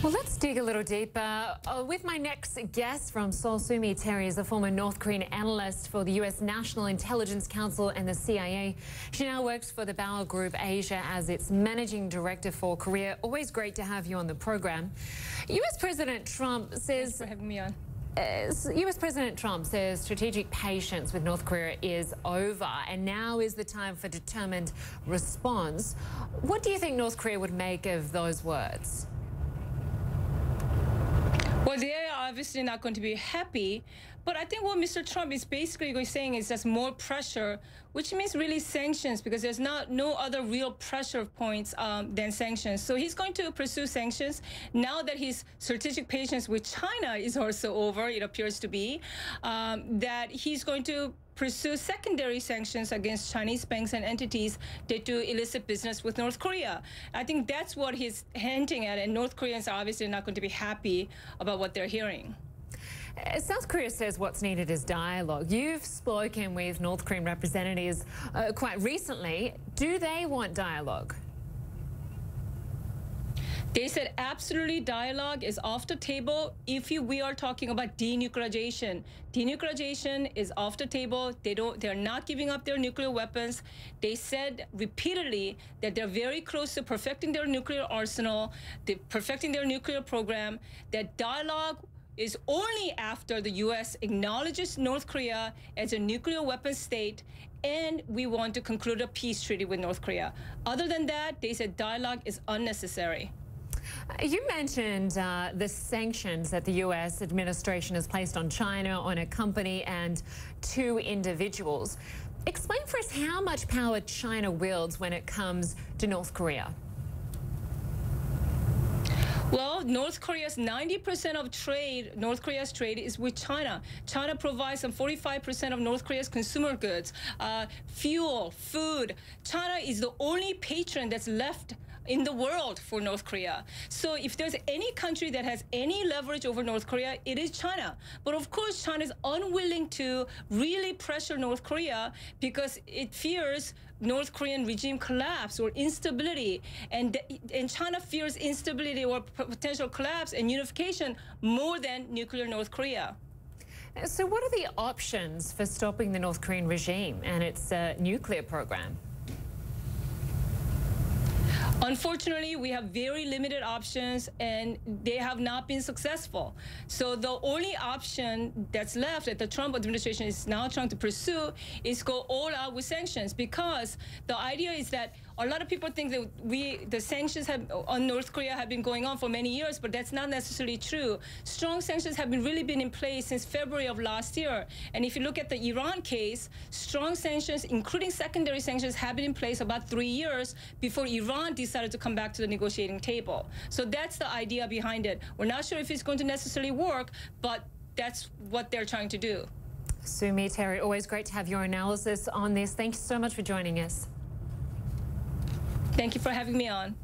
Well, let's dig a little deeper with my next guest from Seoul. Sumi Terry is a former North Korean analyst for the U.S. National Intelligence Council and the CIA. She now works for the Bauer Group Asia as its managing director for Korea. Always great to have you on the program. U.S. President Trump says... Thanks for having me on. U.S. President Trump says strategic patience with North Korea is over and now is the time for determined response. What do you think North Korea would make of those words? Well, they are obviously not going to be happy, but I think what Mr. Trump is basically saying is just more pressure, which means really sanctions, because there's no other real pressure points than sanctions. So he's going to pursue sanctions now that his strategic patience with China is also over, it appears to be, that he's going to pursue secondary sanctions against Chinese banks and entities that do illicit business with North Korea. I think that's what he's hinting at, and North Koreans are obviously not going to be happy about what they're hearing. South Korea says what's needed is dialogue. You've spoken with North Korean representatives quite recently. Do they want dialogue? They said absolutely dialogue is off the table if we are talking about denuclearization. Denuclearization is off the table. They're not giving up their nuclear weapons. They said repeatedly that they're very close to perfecting their nuclear arsenal, perfecting their nuclear program, that dialogue is only after the U.S. acknowledges North Korea as a nuclear weapons state, and we want to conclude a peace treaty with North Korea. Other than that, they said dialogue is unnecessary. You mentioned the sanctions that the U.S. administration has placed on China, on a company and 2 individuals. Explain for us how much power China wields when it comes to North Korea. Well, North Korea's 90% of trade, North Korea's trade is with China. China provides some 45% of North Korea's consumer goods, fuel, food. China is the only patron that's left in the world for North Korea. So if there's any country that has any leverage over North Korea, it is China. But of course, China is unwilling to really pressure North Korea because it fears North Korean regime collapse or instability. And China fears instability or potential collapse and unification more than nuclear North Korea. So what are the options for stopping the North Korean regime and its nuclear program? Unfortunately, we have very limited options, and they have not been successful. So the only option that's left that the Trump administration is now trying to pursue is go all out with sanctions, because the idea is that a lot of people think that the sanctions on North Korea have been going on for many years, but that's not necessarily true. Strong sanctions have really been in place since February of last year. And if you look at the Iran case, strong sanctions, including secondary sanctions, have been in place about 3 years before Iran decided to come back to the negotiating table. So that's the idea behind it. We're not sure if it's going to necessarily work, but that's what they're trying to do. Sumi Terry, always great to have your analysis on this. Thank you so much for joining us. Thank you for having me on.